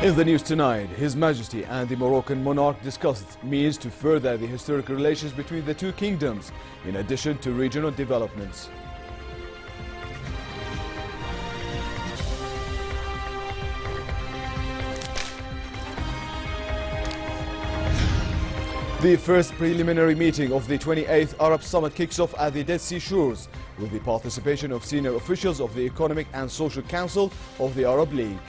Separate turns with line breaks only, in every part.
In the news tonight, His Majesty and the Moroccan monarch discussed means to further the historical relations between the two kingdoms, in addition to regional developments. The first preliminary meeting of the 28th Arab Summit kicks off at the Dead Sea Shores, with the participation of senior officials of the Economic and Social Council of the Arab League.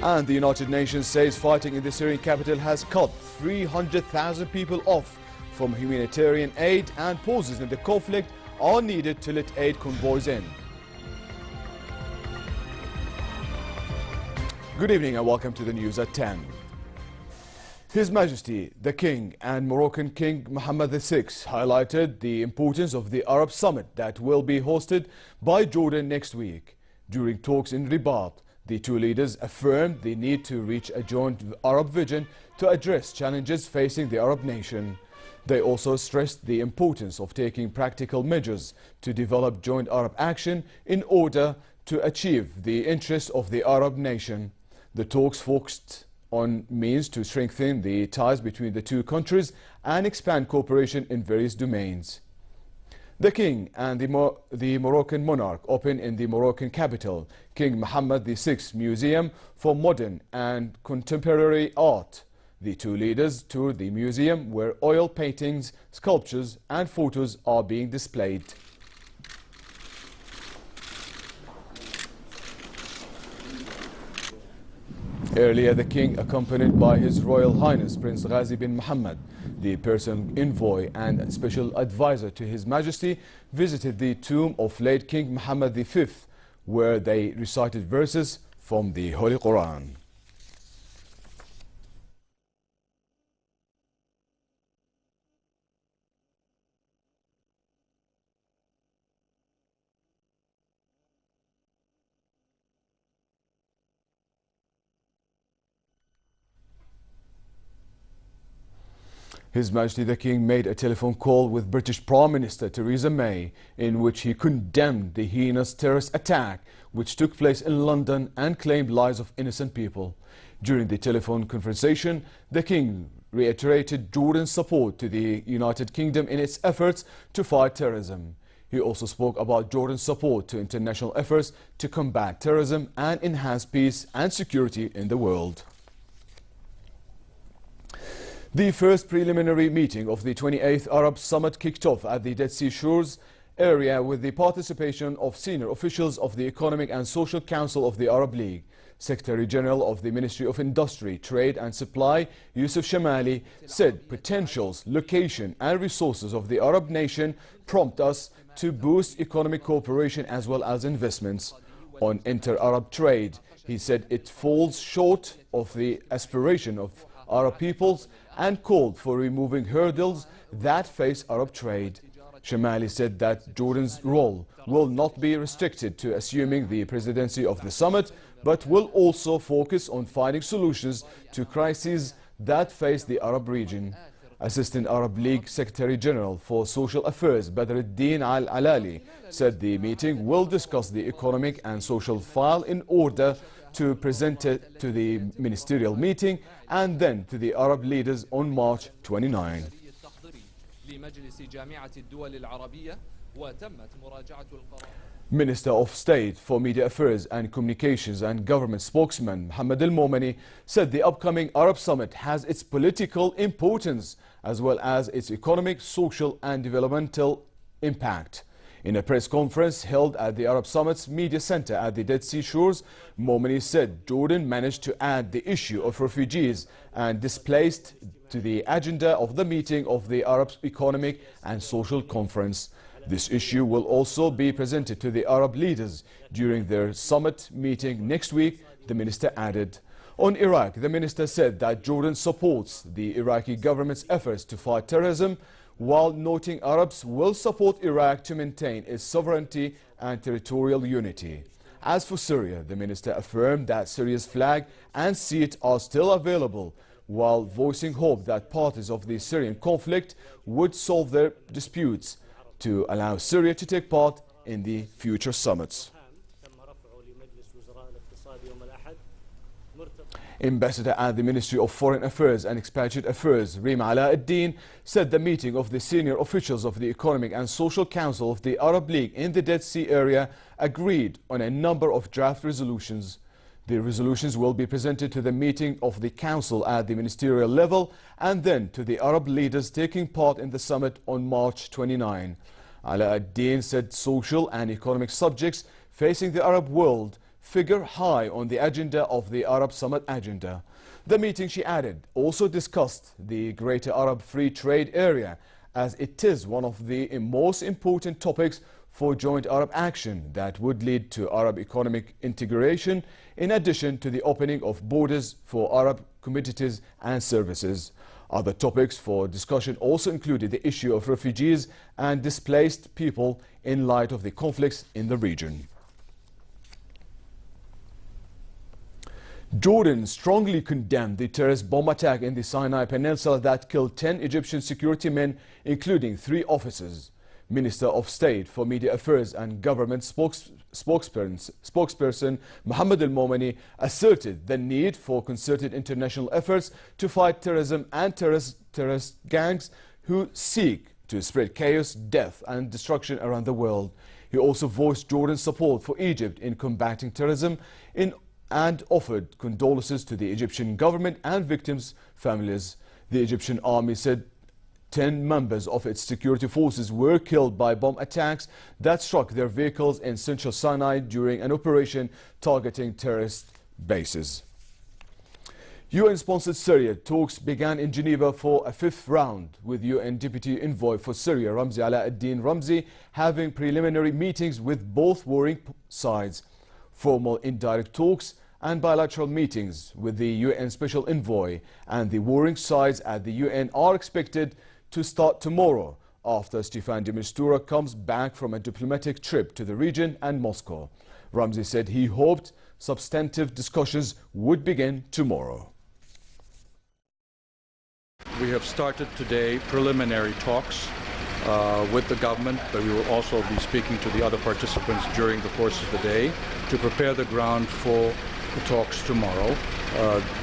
And the United Nations says fighting in the Syrian capital has cut 300,000 people off from humanitarian aid, and pauses in the conflict are needed to let aid convoys in. Good evening and welcome to the news at 10. His Majesty, the King and Moroccan King Mohammed VI highlighted the importance of the Arab Summit that will be hosted by Jordan next week. During talks in Rabat, the two leaders affirmed the need to reach a joint Arab vision to address challenges facing the Arab nation. They also stressed the importance of taking practical measures to develop joint Arab action in order to achieve the interests of the Arab nation. The talks focused on means to strengthen the ties between the two countries and expand cooperation in various domains. The King and the Moroccan monarch opened in the Moroccan capital King Mohammed VI Museum for Modern and Contemporary Art. The two leaders toured the museum, where oil paintings, sculptures and photos are being displayed. Earlier, the King, accompanied by His Royal Highness Prince Ghazi bin Mohammed, the personal envoy and special advisor to His Majesty, visited the tomb of late King Mohammed V, where they recited verses from the Holy Quran. His Majesty the King made a telephone call with British Prime Minister Theresa May, in which he condemned the heinous terrorist attack which took place in London and claimed lives of innocent people. During the telephone conversation, the King reiterated Jordan's support to the United Kingdom in its efforts to fight terrorism. He also spoke about Jordan's support to international efforts to combat terrorism and enhance peace and security in the world. The first preliminary meeting of the 28th Arab Summit kicked off at the Dead Sea Shores area with the participation of senior officials of the Economic and Social Council of the Arab League. Secretary General of the Ministry of Industry, Trade and Supply, Yusuf Shamali, said potentials, location and resources of the Arab nation prompt us to boost economic cooperation as well as investments. On inter-Arab trade, he said it falls short of the aspiration of Arab peoples and called for removing hurdles that face Arab trade. Shamali said that Jordan's role will not be restricted to assuming the presidency of the summit, but will also focus on finding solutions to crises that face the Arab region. Assistant Arab League Secretary General for Social Affairs Badruddin Al-Alali said the meeting will discuss the economic and social file in order to present it to the ministerial meeting and then to the Arab leaders on March 29. Minister of State for Media Affairs and Communications and Government spokesman Mohammed Al-Momani said the upcoming Arab Summit has its political importance as well as its economic, social and developmental impact. In a press conference held at the Arab Summit's Media Center at the Dead Sea Shores, Momani said Jordan managed to add the issue of refugees and displaced to the agenda of the meeting of the Arab Economic and Social Conference. This issue will also be presented to the Arab leaders during their summit meeting next week, the minister added. On Iraq, the minister said that Jordan supports the Iraqi government's efforts to fight terrorism, while noting Arabs will support Iraq to maintain its sovereignty and territorial unity. As for Syria, the minister affirmed that Syria's flag and seat are still available, while voicing hope that parties of the Syrian conflict would solve their disputes to allow Syria to take part in the future summits. Ambassador at the Ministry of Foreign Affairs and Expatriate Affairs, Reem Alauddin, said the meeting of the senior officials of the Economic and Social Council of the Arab League in the Dead Sea area agreed on a number of draft resolutions. The resolutions will be presented to the meeting of the Council at the ministerial level and then to the Arab leaders taking part in the summit on March 29. Alauddin said social and economic subjects facing the Arab world figure high on the agenda of the Arab Summit agenda. The meeting, she added, also discussed the Greater Arab Free Trade Area, as it is one of the most important topics for joint Arab action that would lead to Arab economic integration, in addition to the opening of borders for Arab commodities and services. Other topics for discussion also included the issue of refugees and displaced people in light of the conflicts in the region. Jordan strongly condemned the terrorist bomb attack in the Sinai Peninsula that killed 10 Egyptian security men, including 3 officers. Minister of State for Media Affairs and Government spokesperson Mohammed al-Momani asserted the need for concerted international efforts to fight terrorism and terrorist gangs who seek to spread chaos, death and destruction around the world. He also voiced Jordan's support for Egypt in combating terrorism and offered condolences to the Egyptian government and victims' families. The Egyptian army said 10 members of its security forces were killed by bomb attacks that struck their vehicles in central Sinai during an operation targeting terrorist bases. UN-sponsored Syria talks began in Geneva for a 5th round, with UN Deputy Envoy for Syria Ramzi Alauddin Ramzi having preliminary meetings with both warring sides. Formal indirect talks and bilateral meetings with the UN Special Envoy and the warring sides at the UN are expected to start tomorrow after Staffan de Mistura comes back from a diplomatic trip to the region and Moscow. Ramzi said he hoped substantive discussions would begin tomorrow.
We have started today preliminary talks with the government, but we will also be speaking to the other participants during the course of the day to prepare the ground for the talks tomorrow.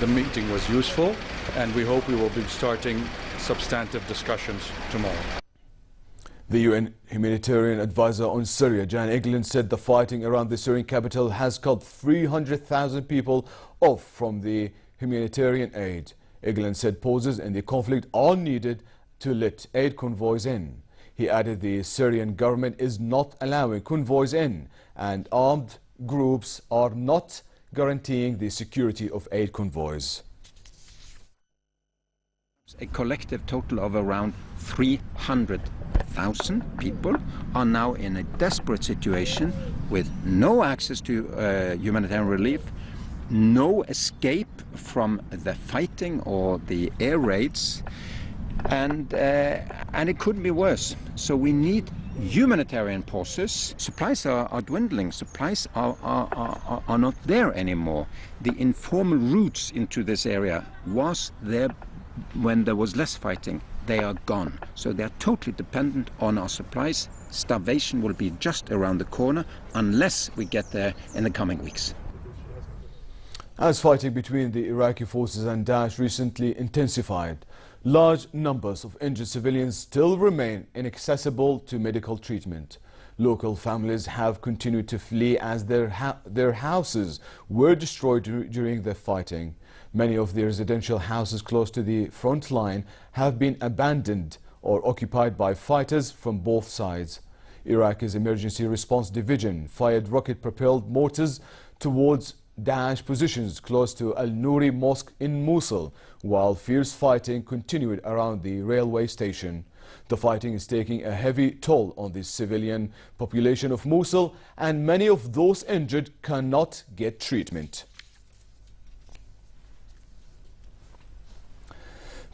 The meeting was useful, and we hope we will be starting substantive discussions tomorrow.
The UN humanitarian advisor on Syria, Jan Egeland, said the fighting around the Syrian capital has cut 300,000 people off from the humanitarian aid. Egeland said pauses in the conflict are needed to let aid convoys in. He added the Syrian government is not allowing convoys in, and armed groups are not guaranteeing the security of aid convoys.
A collective total of around 300,000 people are now in a desperate situation with no access to humanitarian relief, no escape from the fighting or the air raids, and it couldn't be worse. So we need humanitarian pauses. Supplies are dwindling. Supplies are not there anymore. The informal routes into this area was there when there was less fighting. They are gone. So they are totally dependent on our supplies. Starvation will be just around the corner unless we get there in the coming weeks.
As fighting between the Iraqi forces and Daesh recently intensified, large numbers of injured civilians still remain inaccessible to medical treatment. Local families have continued to flee as their houses were destroyed during the fighting. Many of the residential houses close to the front line have been abandoned or occupied by fighters from both sides. Iraq's Emergency Response Division fired rocket-propelled mortars towards Daesh positions close to Al-Nouri Mosque in Mosul, while fierce fighting continued around the railway station. The fighting is taking a heavy toll on the civilian population of Mosul, and many of those injured cannot get treatment.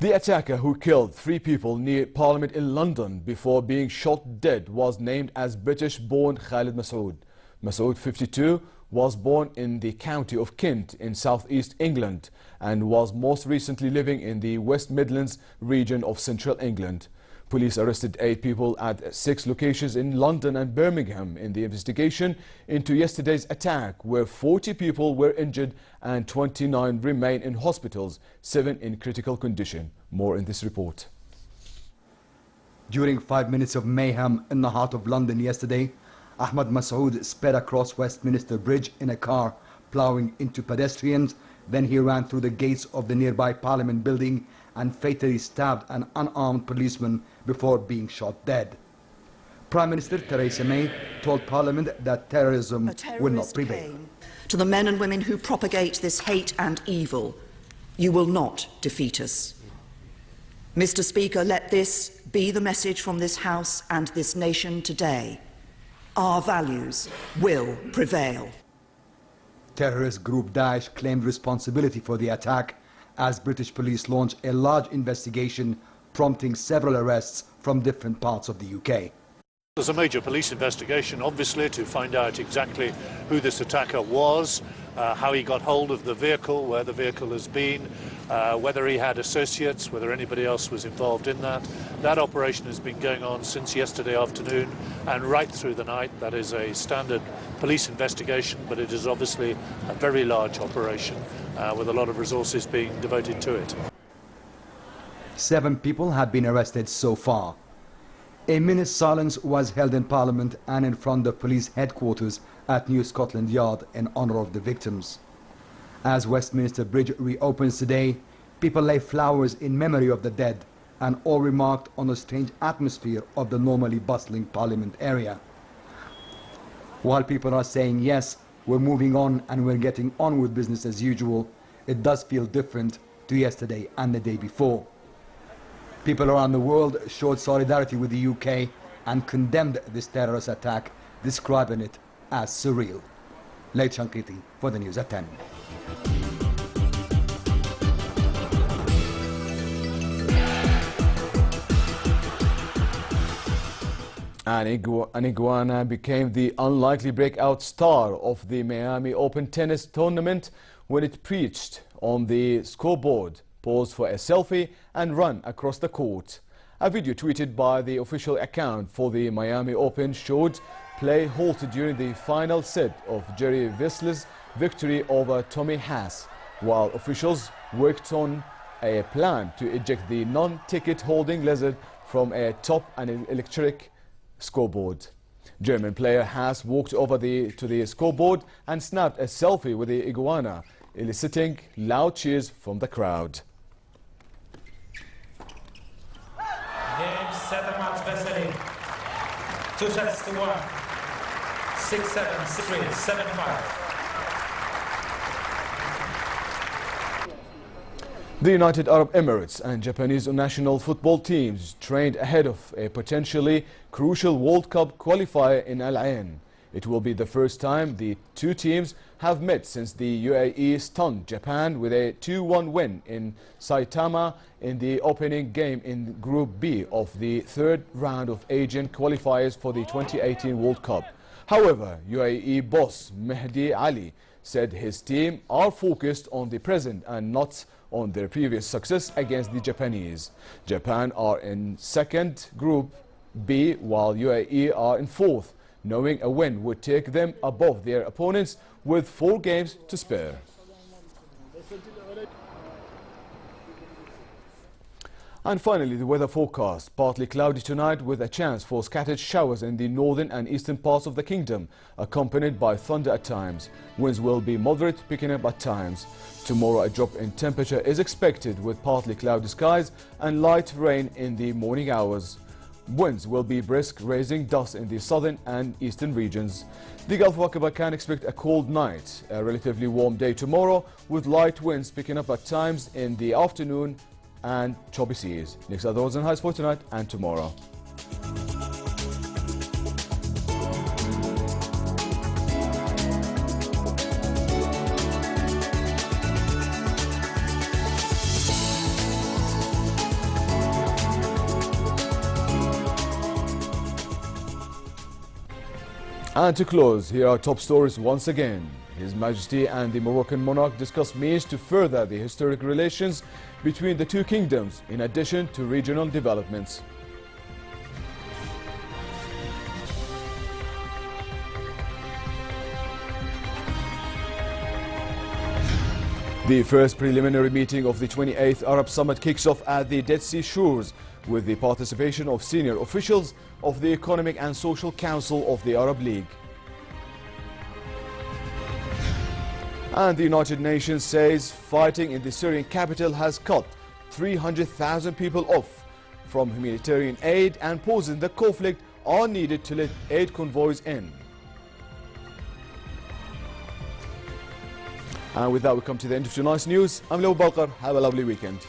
The attacker who killed 3 people near Parliament in London before being shot dead was named as British-born Khalid Masood. Masood, 52, was born in the county of Kent in southeast England and was most recently living in the West Midlands region of central England. Police arrested 8 people at 6 locations in London and Birmingham in the investigation into yesterday's attack, where 40 people were injured and 29 remain in hospitals, 7 in critical condition. More in this report.
During 5 minutes of mayhem in the heart of London yesterday, Ahmad Masood sped across Westminster Bridge in a car, ploughing into pedestrians. Then he ran through the gates of the nearby Parliament building and fatally stabbed an unarmed policeman before being shot dead. Prime Minister Theresa May told Parliament that terrorism will not prevail.
To the men and women who propagate this hate and evil, you will not defeat us. Mr. Speaker, let this be the message from this House and this nation today. Our values will prevail.
Terrorist group Daesh claimed responsibility for the attack as British police launched a large investigation, prompting several arrests from different parts of the UK.
There's a major police investigation, obviously, to find out exactly who this attacker was, how he got hold of the vehicle, where the vehicle has been, whether he had associates, whether anybody else was involved in that. That operation has been going on since yesterday afternoon and right through the night. That is a standard police investigation, but it is obviously a very large operation with a lot of resources being devoted to it.
7 people have been arrested so far. A minute's silence was held in Parliament and in front of police headquarters at New Scotland Yard in honour of the victims. As Westminster Bridge reopens today, people lay flowers in memory of the dead and all remarked on the strange atmosphere of the normally bustling Parliament area. While people are saying yes, we're moving on and we're getting on with business as usual, it does feel different to yesterday and the day before. People around the world showed solidarity with the UK and condemned this terrorist attack, describing it as surreal. Late Shankiti for the news at 10.
An iguana became the unlikely breakout star of the Miami Open tennis tournament when it perched on the scoreboard, posed for a selfie and ran across the court. A video tweeted by the official account for the Miami Open showed play halted during the final set of Jerry Vissler's victory over Tommy Haas, while officials worked on a plan to eject the non-ticket holding lizard from a top and electric scoreboard. German player Haas walked over to the scoreboard and snapped a selfie with the iguana, eliciting loud cheers from the crowd.
Game, set a match, Vesely. 2 sets to 1. 6-7, 6-3, 7-5.
The United Arab Emirates and Japanese national football teams trained ahead of a potentially crucial World Cup qualifier in Al Ain. It will be the first time the two teams have met since the UAE stunned Japan with a 2-1 win in Saitama in the opening game in Group B of the third round of Asian qualifiers for the 2018 World Cup. However, UAE boss Mehdi Ali said his team are focused on the present and not on their previous success against the Japanese. Japan are in second Group B while UAE are in fourth, knowing a win would take them above their opponents with 4 games to spare. And finally, the weather forecast. Partly cloudy tonight with a chance for scattered showers in the northern and eastern parts of the kingdom, accompanied by thunder at times. Winds will be moderate, picking up at times. Tomorrow, a drop in temperature is expected with partly cloudy skies and light rain in the morning hours. Winds will be brisk, raising dust in the southern and eastern regions. The Gulf of Aqaba can expect a cold night, a relatively warm day tomorrow with light winds picking up at times in the afternoon and choppy seas. Next are those and highs for tonight and tomorrow. And to close, here are top stories once again. His Majesty and the Moroccan monarch discuss means to further the historic relations between the two kingdoms, in addition to regional developments. The first preliminary meeting of the 28th Arab Summit kicks off at the Dead Sea shores with the participation of senior officials of the Economic and Social Council of the Arab League. And the United Nations says fighting in the Syrian capital has cut 300,000 people off from humanitarian aid and pauses the conflict are needed to let aid convoys in. And with that, we come to the end of tonight's news. I'm Leo Balkar. Have a lovely weekend.